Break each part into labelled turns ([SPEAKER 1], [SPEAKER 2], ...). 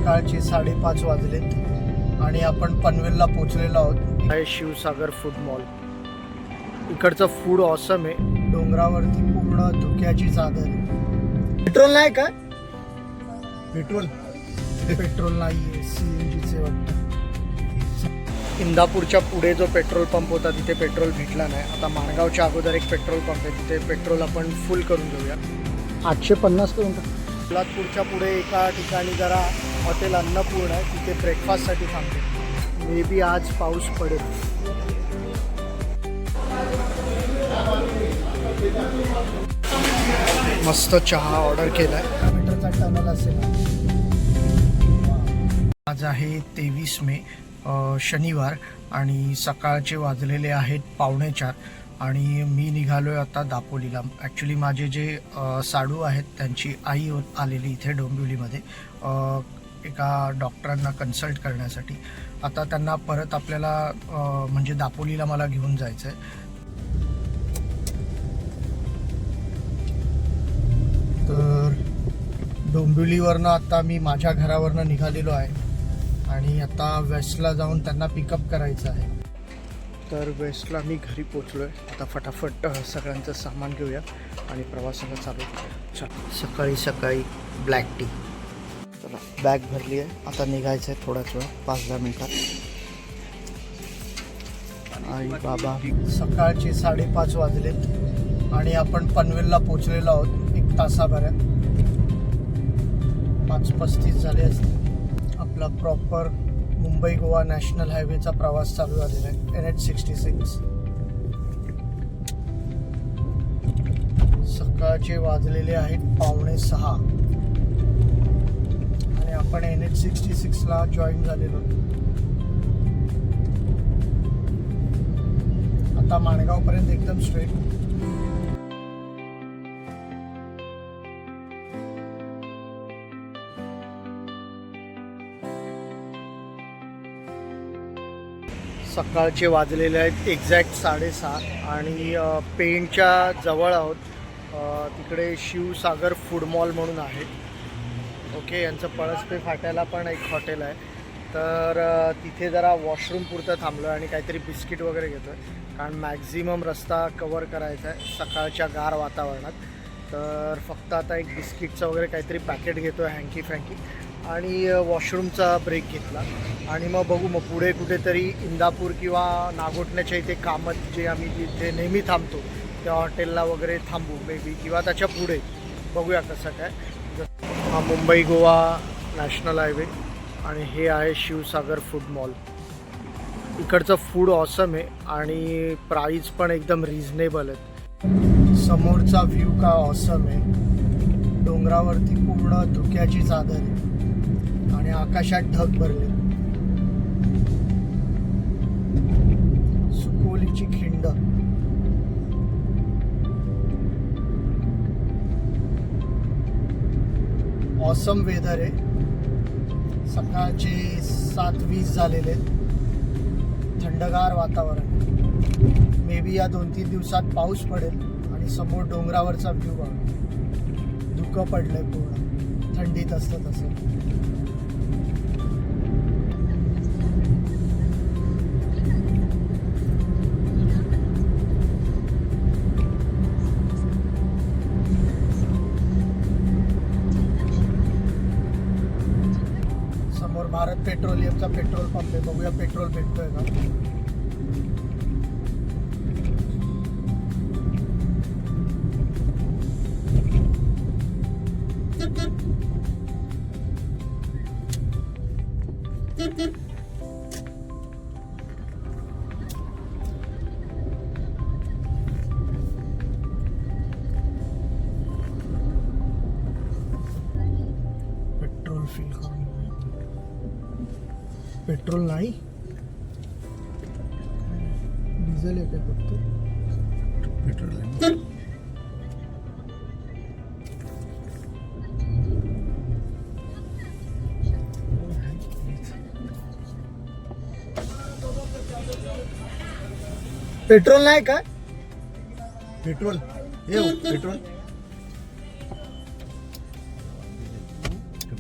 [SPEAKER 1] सकाळचे 5:30 वाजलेत आणि आपण पनवेलला पोहोचलेलो आहोत. आहे शिवसागर फूड मॉल. इकडचं फूड ऑसम आहे. डोंगरावरती पूर्ण धुक्याची चादर आहे. पेट्रोल नाही का? पेट्रोल नाहीये, CNGचे वाटतं. इंदापूरच्या पुढे जो पेट्रोल पंप होता तिथे पेट्रोल भेटला नाही. आता माणगावच्या अगोदर एक पेट्रोल पंप आहे, तिथे पेट्रोल आपण फुल करून घेऊया. 850 करून टाक. पोलादपूरच्या पुढे एका ठिकाणी जरा हॉटेल अन्नपूर्ण आहे, तिथे ब्रेकफास्टसाठी थांबते. मे बी आज पाऊस पडेल. मस्त चहा ऑर्डर केलाय. मीटरचा टनल असेल. आज आहे 23 मे, शनिवार, आणि सकाळचे वाजलेले आहेत 3:45 आणि मी निघालो आहे आता दापोलीला. ॲक्च्युली माझे जे साडू आहेत त्यांची आई आलेली इथे डोंबिवलीमध्ये एका डॉक्टरांना कन्सल्ट करण्यासाठी. आता त्यांना परत आपल्याला म्हणजे दापोलीला मला घेऊन जायचं आहे. तर डोंबिवलीवरनं आता मी माझ्या घरावरनं निघालेलो आहे आणि आता वेस्टला जाऊन त्यांना पिकअप करायचं आहे. तर वेस्टला मी घरी पोचलो आहे. आता फटाफट सगळ्यांचं सामान घेऊया आणि प्रवासाला चालू करूया. सकाळी सकाळी ब्लॅक टी. चला, बॅग भरली आहे. आता निघायचं आहे थोड्याच वेळ, 5-10 मिनिटात. आई बाबा, सकाळचे 5:30 वाजलेत आणि आपण पनवेलला पोचलेलो आहोत 1 तासाभरात. 5:35 झाले असते. आपला प्रॉपर मुंबई गोवा नॅशनल हायवेचा प्रवास चालू झालेला आहे. NH66. सकाळचे वाजलेले आहेत 5:45 आणि आपण NH66ला जॉईन झालेलो. आता माणगावपर्यंत एकदम स्ट्रेट. सकाळचे वाजलेले आहेत एक्झॅक्ट 6:30 आणि पेणच्या जवळ आहोत. तिकडे शिवसागर फूड मॉल म्हणून आहे. ओके, यांचं पळसपे फाट्याला पण एक हॉटेल आहे. तर तिथे जरा वॉशरूम पुरतं थांबलो आहे आणि काहीतरी बिस्किट वगैरे घेतो आहे, कारण मॅक्झिमम रस्ता कवर करायचा आहे सकाळच्या गार वातावरणात. तर फक्त आता एक बिस्किटचं वगैरे काहीतरी पॅकेट घेतो आहे, हँकी फ्रँकी, आणि वॉशरूमचा ब्रेक घेतला. आणि मग बघू, मग पुढे कुठेतरी इंदापूर किंवा नागोठण्याच्या इथे कामत, जे आम्ही जिथे नेहमी थांबतो त्या हॉटेलला वगैरे थांबू मे बी, किंवा त्याच्या पुढे बघूया कसं काय. हा मुंबई गोवा नॅशनल हायवे आणि हे आहे शिवसागर फूड मॉल. इकडचं फूड ऑसम आहे आणि प्राईस पण एकदम रिझनेबल आहे. समोरचा व्ह्यू का ऑसम आहे. डोंगरावरती पूर्ण धुक्याची चादर आहे आणि आकाशात ढग भरले. सुकोलीची खिंड. ऑसम वेदर आहे. सकाळचे 7:20 झालेले. थंडगार वातावरण. मे बी या 2-3 दिवसात पाऊस पडेल. आणि समोर डोंगरावरचा व्ह्यू बघा. धुकं पडलंय पूर्ण. थंडीत असतं तसं. समोर भारत पेट्रोलियमचा पेट्रोल पंप आहे. बघूया पेट्रोल भेटतोय का. पेट्रोल फिल करून. पेट्रोल नाही, डिझेल आहे काय फक्त. पेट्रोल आहे. पेट्रोल नाही का? पेट्रोल हे पेट्रोल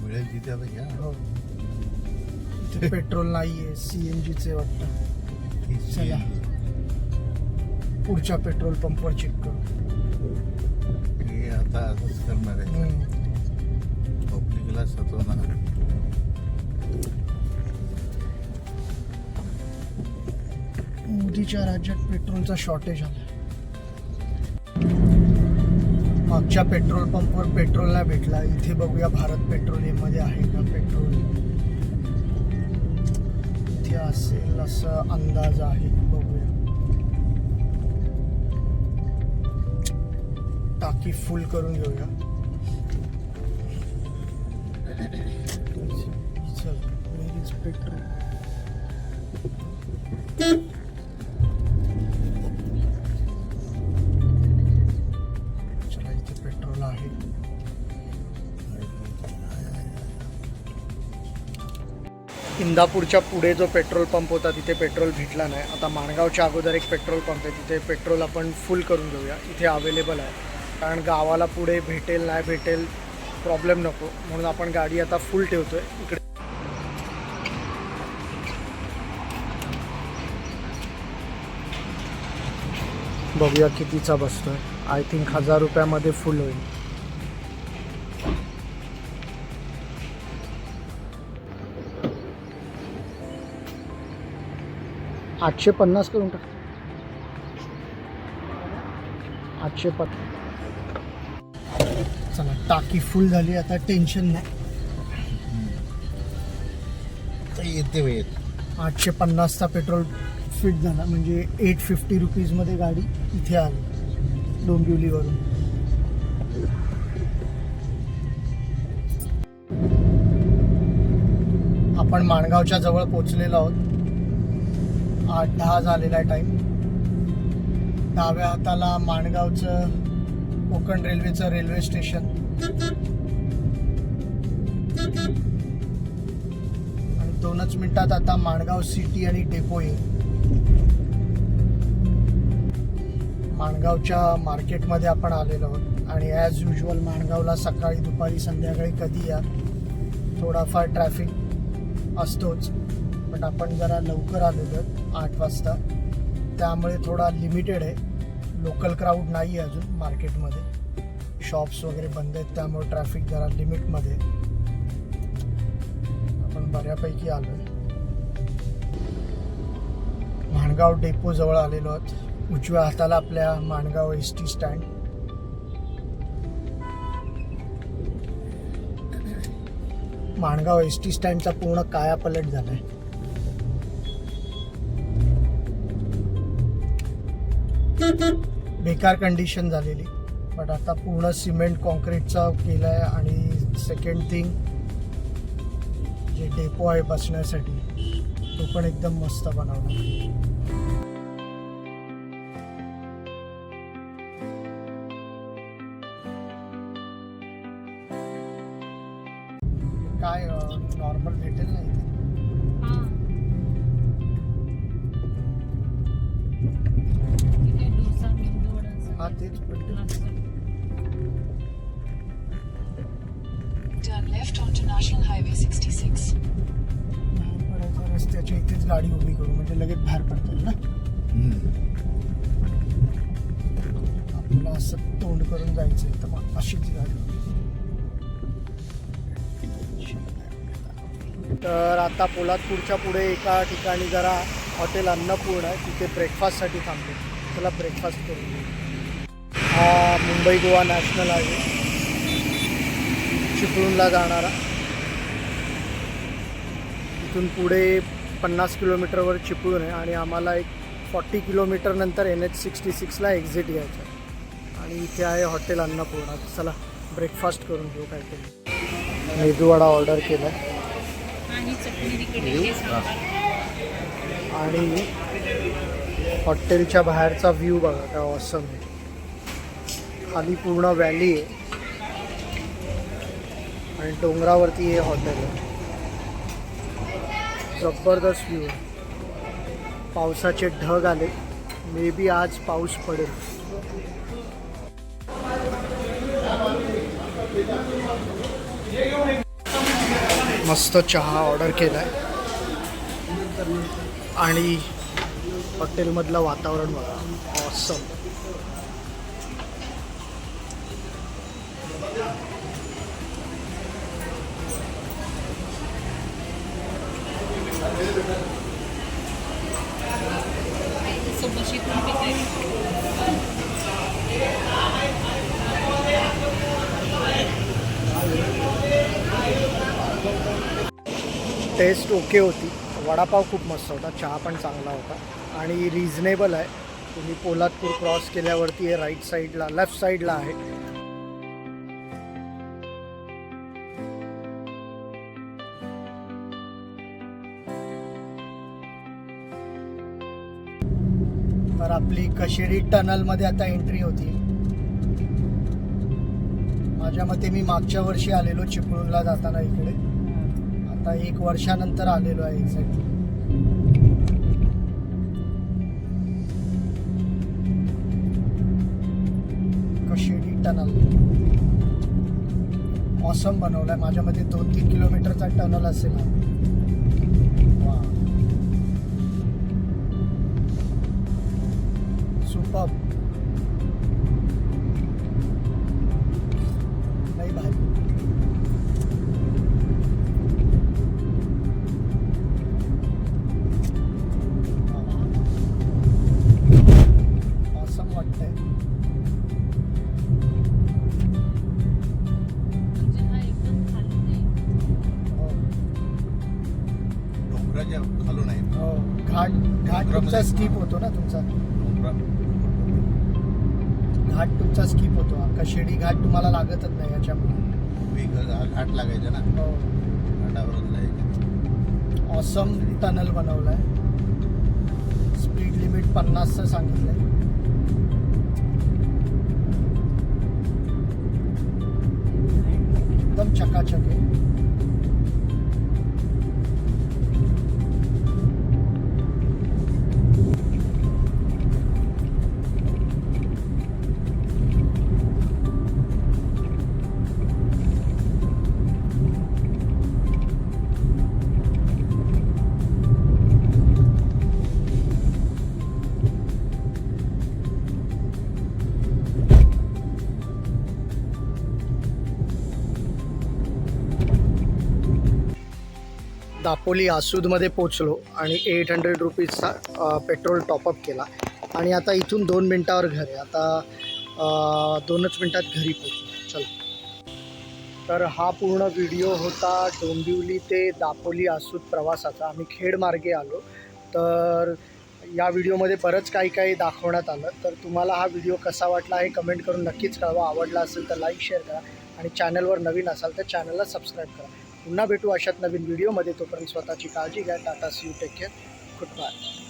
[SPEAKER 1] मिळेल.
[SPEAKER 2] तिथे आता घ्या.
[SPEAKER 1] हो इथे पेट्रोल नाहीये, CNGचे वाटतं. चला पुढच्या पेट्रोल पंपवर चेक करू.
[SPEAKER 2] हे आता असंच करणार आहे. पब्लिकला सतवणार.
[SPEAKER 1] मोदीच्या राज्यात पेट्रोलचा शॉर्टेज आला. मागच्या पेट्रोल पंपवर पेट्रोल नाही भेटला. इथे बघूया भारत पेट्रोलियम मध्ये आहे का पेट्रोल. इथे असेल असं अंदाज आहे. बघूया. टाकी फुल करून घेऊया. चल पेट्रोल. चला इथे पेट्रोल आहे. इंदापूरच्या पुढे जो पेट्रोल पंप होता तिथे पेट्रोल भेटला नाही. आता माणगावच्या अगोदर एक पेट्रोल पंप आहे, तिथे पेट्रोल आपण फुल करून घेऊया. इथे अवेलेबल आहे, कारण गावाला पुढे भेटेल नाही भेटेल प्रॉब्लेम नको म्हणून आपण गाडी आता फुल ठेवतोय इकडे. बघूया कितीचा बसतोय. आय थिंक 1000 रुपयामध्ये फुल होईल. $850 करून टाक. 850. चला टाकी फुल झाली, आता टेन्शन नाही.
[SPEAKER 2] येते वेळ
[SPEAKER 1] 850चा पेट्रोल फिट झाला, म्हणजे 850 रुपीजमध्ये गाडी इथे आली डोंबिवलीवरून. आपण माणगावच्या जवळ पोचलेलो आहोत. 8:10 झालेला आहे टाईम. डाव्या हाताला माणगावचं कोकण रेल्वेचं रेल्वे स्टेशन आणि 2च मिनिटात आता माणगाव सिटी आणि डेपो येईल. माणगावच्या मार्केटमध्ये आपण आलेलो आहोत आणि ॲज युजल माणगावला सकाळी दुपारी संध्याकाळी कधी या थोडाफार ट्रॅफिक असतोच, बट आपण जरा लवकर आलेलो आहोत 8 वाजता, त्यामुळे थोडा लिमिटेड आहे. लोकल क्राऊड नाही आहे अजून मार्केटमध्ये. शॉप्स वगैरे बंद आहेत, त्यामुळे ट्रॅफिक जरा लिमिटमध्ये. आपण बऱ्यापैकी आलो आहे. माणगाव डेपो जवळ आलेलो आहोत. उजव्या हाताला आपल्या Mangaon ST stand. Mangaon ST स्टँडचा पूर्ण कायापलट झालाय. बेकार कंडिशन झालेली, बट आता पूर्ण सिमेंट कॉन्क्रीटचा केलाय. आणि सेकंड थिंग, जे डेपो आहे बसण्यासाठी तो पण एकदम मस्त बनवला. काय नॉर्मल भेटेल ना इथे. हा तेच
[SPEAKER 3] Turn left onto National Highway 66.
[SPEAKER 1] पडायच्या रस्त्याच्या इथेच गाडी उभी करू, म्हणजे लगेच बाहेर पडतील ना. आपल्याला असं तोंड करून जायचंय तर मग अशीच गाडी. तर आता पोलादपूरच्या पुढे एका ठिकाणी जरा हॉटेल अन्नपूर्ण आहे, तिथे ब्रेकफास्टसाठी थांबलो. चला ब्रेकफास्ट करू. हा मुंबई गोवा नॅशनल हायवे चिपळूणला जाणारा. इथून पुढे 50 किलोमीटरवर चिपळूण आहे आणि आम्हाला एक 40 किलोमीटर नंतर NH66ला एक्झिट घ्यायचं आहे. आणि इथे आहे हॉटेल अन्नपूर्णा. चला ब्रेकफास्ट करून घेऊ काहीतरी. मेदूवडा ऑर्डर केला आणि हॉटेलच्या बाहेरचा व्ह्यू बघा काय ऑसम आहे. खाली पूर्ण व्हॅली आहे आणि डोंगरावरती हे हॉटेल आहे. जबरदस्त व्ह्यू आहे. पावसाचे ढग आले, मे बी आज पाऊस पडेल. मस्त चहा ऑर्डर केला आहे आणि हॉटेलमधलं वातावरण बघा, ऑसम. टेस्ट ओके होती. वडापाव खूप मस्त होता, चहा पण चांगला होता आणि रिझनेबल आहे. तुम्ही पोलादपूर क्रॉस केल्यावरती हे राईट साईडला लेफ्ट साईडला आहे. तर आपली कशेडी टनलमध्ये आता एंट्री होती. माझ्या मते मी मागच्या वर्षी आलेलो चिपळूणला जाताना इकडे, आता 1 वर्षानंतर आलेलो आहे एक्झॅक्टली. कशेडी टनल ऑसम बनवलाय. माझ्या मते 2-3 किलोमीटरचा टनल असेल. वा, सुपर. नाही भाई, ऑसम वाटतंय.
[SPEAKER 2] डोंगराच्या खालून आहे.
[SPEAKER 1] हो, घाट तुमचा स्किप होतो ना, तुमचा घाट तुमचा स्किप होतो. कशेडी घाट तुम्हाला लागतच नाही याच्यामुळे.
[SPEAKER 2] घाट लागायचा ना,
[SPEAKER 1] हो,
[SPEAKER 2] घाटावरून जायचं.
[SPEAKER 1] ऑसम टनल बनवलाय. स्पीड लिमिट 50चं सांगितलंय. एकदम चकाचक आहे. दापोली आसूदमध्ये पोचलो आणि 800 रुपीजचा पेट्रोल टॉपअप केला आणि आता इथून 2 मिनटावर घर आहे. आता 2च मिनटात घरी पोचलो. चला, तर हा पूर्ण व्हिडिओ होता डोंबिवली ते दापोली आसूद प्रवासाचा. आम्ही खेडमार्गे आलो. तर या व्हिडिओमध्ये बरंच काही दाखवण्यात आलं. तर तुम्हाला हा व्हिडिओ कसा वाटला हे कमेंट करून नक्कीच कळवा. आवडला असेल तर लाईक शेअर करा आणि चॅनलवर नवीन असाल तर चॅनलला सबस्क्राईब करा. पुन्हा भेटू अशात नवीन व्हिडिओमध्ये. तोपर्यंत स्वतःची काळजी घ्या. Tata, see you, take care, good bye.